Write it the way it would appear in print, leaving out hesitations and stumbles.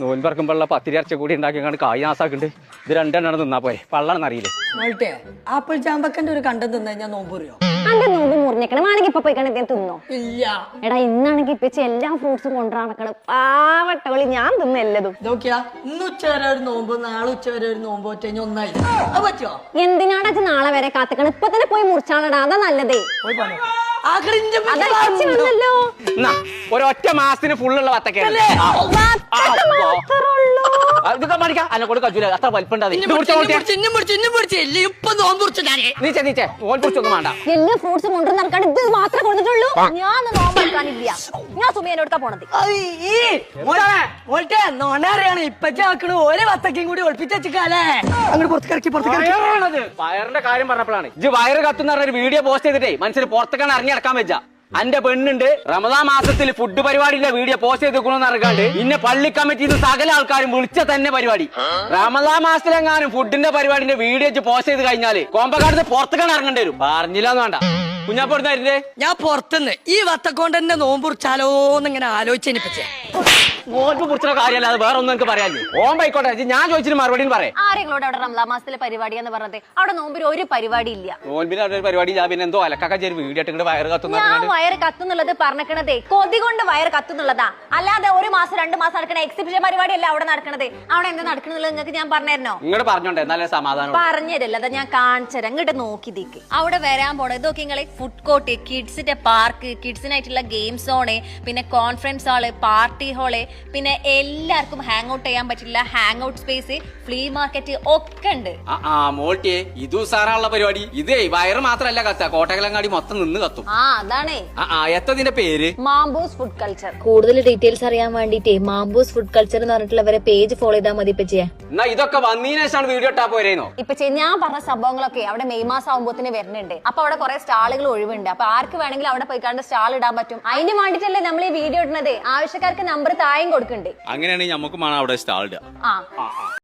നോൻപറക്കുമ്പോഴുള്ള പത്തിരി അരച്ച കൂടി ഉണ്ടാക്കി കായ് നാസാക്കുന്നുണ്ട്. ഇത് രണ്ടെണ്ണം തിന്നാ പോരെ, പള്ളാണെന്ന് അറിയില്ലേ. ആപ്പിൾ ചാമ്പക്കന്റെ ഒരു കണ്ടം തിന്നാ ഞാൻ നോമ്പുറിയോ? അന്റെ നോമ്പ് മുറിഞ്ഞേക്കണം. ആണെങ്കിൽ ഇപ്പൊ പോയി കണ്ടെത്തി തിന്നോ? ഇല്ല. എടാ ഇന്നാണെങ്കിൽ ഇപ്പൊ എല്ലാ ഫ്രൂട്ട്സും കൊണ്ടുവരണം. പാവട്ടവളി ഞാൻ തിന്ന എല്ലതും. നോക്കിയാ ഇന്ന് ഉച്ചവരെ ഒരു നോമ്പ്, നാളെ ഉച്ചവരെ ഒരു നോമ്പ് ഒറ്റ ഒന്നായി. അത് പറ്റുമോ? എന്തിനാടാ നാളെ വരെ കാത്തിക്കണം? ഇപ്പൊ തന്നെ പോയി മുറിച്ചാളടാ, അതാ നല്ലതേ. പോയി പണി. ഒരൊറ്റ മാസത്തിന് ഫുള്ളുള്ള വത്തക്കല്ലേ അന്നെ കൊണ്ട് കജൂല, അത്ര വലിപ്പുണ്ടാവും. എല്ലാ ഫ്രൂട്ട്സും കൊണ്ടുവന്ന് നടക്കാൻ ഇത് മാത്രമേ കൊടുത്തിട്ടുള്ളൂ. ഞാൻ നോമ്പ് എടുക്കാനില്ല. ഞാൻ സുമിയനോടുക്കാ പോണത്. നോണറിയാണ് ഇപ്പച്ചാക്കണ് ഓരോ വത്തക്കയും കൂടി ഒളിപ്പിച്ചേക്കാലേ. അങ്ങോട്ട് പുറത്തേക്ക് വയറിന്റെ കാര്യം പറഞ്ഞപ്പോഴാണ് ഇജ്ജ് വയറ് കത്തുന്ന ഒരു വീഡിയോ പോസ്റ്റ് ചെയ്തിട്ടേ മനസ്സിൽ പുറത്തേക്കാണ് അറിഞ്ഞടക്കാൻ വെച്ച. എന്റെ പെണ്ണുണ്ട് റമദാൻ മാസത്തിൽ ഫുഡ് പരിപാടിയിലെ വീഡിയോ പോസ്റ്റ് ചെയ്തിരിക്കണമെന്ന് അറിയാണ്ട് ഇന്നെ പള്ളി കമ്മിറ്റിന്ന് സകല ആൾക്കാരും വിളിച്ച തന്നെ പരിപാടി. റമദാൻ മാസത്തിലെങ്ങാനും ഫുഡിന്റെ പരിപാടിന്റെ വീഡിയോ പോസ്റ്റ് ചെയ്ത് കഴിഞ്ഞാല് കോമ്പക്കാടത്ത് പുറത്തേക്കാണ് ഇറങ്ങേണ്ടി വരും. പറഞ്ഞില്ലാന്ന് വേണ്ട. കുഞ്ഞാപ്പെടുന്നായിരുന്നേ ഞാൻ പുറത്തുനിന്ന് ഈ വത്തക്കൊണ്ട് തന്നെ നോമ്പുറിച്ചാലോന്ന് ഇങ്ങനെ ആലോചിച്ചെനിപ്പിച്ചേ. നോമ്പ് കുറിച്ചുള്ള കാര്യമല്ല, അത് വേറെ ഒന്നും എനിക്ക് പറയാല്ലേ. ഓമ്പായിക്കോട്ടെ, ഞാൻ ചോദിച്ചിട്ട് മറുപടി പറയാം. ആരെങ്ങളോട് അവിടെ റമദാൻ മാസത്തിലെ പരിപാടി എന്ന് പറഞ്ഞത്? അവിടെ നോമ്പിന് ഒരു പരിപാടി ഇല്ല. നോമ്പിന് അവിടെ ഒരു പരിപാടി ഇല്ല. പിന്നെ എന്തോ അലക്കൊക്കെ വീഡിയോ ഇട്ട് വയറ് കത്തുന്ന. ഞാൻ വയറ് കത്തുന്നുള്ളത് പറഞ്ഞേ കൊതി കൊണ്ട് വയറ് കത്തുന്നുള്ളതാ. അല്ലാതെ ഒരു മാസം 2 മാസം നടക്കണ എക്സിബിഷൻ പരിപാടി അല്ല അവിടെ നടക്കണത്. അവിടെ എന്താ നടക്കണത് നിങ്ങൾക്ക് ഞാൻ പറഞ്ഞുതരണോ? ഇങ്ങോട്ട് പറഞ്ഞോണ്ടേ എന്നാലേ സമാധാനം. പറഞ്ഞതല്ല, അതാ ഞാൻ കാണിച്ചുതരാം. ഇങ്ങോട്ട് നോക്കി ദിക്ക്. അവിടെ വരാൻ പോണത് ഇതൊക്കെ നിങ്ങളെ ഫുഡ് കോർട്ട്, കിഡ്സിന്റെ പാർക്ക്, കിഡ്സിനായിട്ടുള്ള ഗെയിം സോണ്, പിന്നെ കോൺഫറൻസ് ഹാള്, പാർട്ടി ഹാള്, പിന്നെ എല്ലാവർക്കും ഹാങ് ഔട്ട് ചെയ്യാൻ പറ്റില്ല hang out space, flea market ഒക്കെ ഉണ്ട്. മോൾട്ടിയെ ഇത് സാറാനുള്ള പരിപാടി. ഇതേ വയറ് മാത്രല്ല കത്ത, കോട്ടകലങ്ങാടി മൊത്തം നിന്ന് കത്തും. അതാണേ. എത്തതിന്റെ പേര് മാംബൂസ് ഫുഡ് കൾച്ചർ. കൂടുതൽ ഡീറ്റെയിൽസ് അറിയാൻ വേണ്ടിട്ടേ മാംബൂസ് ഫുഡ് കൾച്ചർ എന്ന് പറഞ്ഞിട്ടുള്ളവരെ പേജ് ഫോളോ ചെയ്താൽ മതി. ഇപ്പൊ ചെയ്യാം. എന്നാ ഇതൊക്കെ വന്നതിന് ശേഷമാണ് വീഡിയോ ഇട്ടാ പോരേന്നോ? ഇപ്പൊ ഞാൻ പറഞ്ഞ സംഭവങ്ങളൊക്കെ അവിടെ മെയ് മാസം ആകുമ്പോത്തിന് വരുന്നുണ്ട്. അപ്പൊ അവിടെ കുറെ സ്റ്റാളുകൾ ഒഴിവുണ്ട്. അപ്പൊ ആർക്ക് വേണമെങ്കിലും അവിടെ പോയിക്കാണ്ട് സ്റ്റാൾ ഇടാൻ പറ്റും. അതിന് വേണ്ടിട്ടല്ലേ നമ്മൾ ഈ വീഡിയോ ഇടുന്നത്. ആവശ്യക്കാർക്ക് നമ്പർ താഴെയും കൊടുക്കുന്നുണ്ട്. അങ്ങനെയാണെങ്കിൽ നമുക്ക് അവിടെ സ്റ്റാൾ ഇടാം.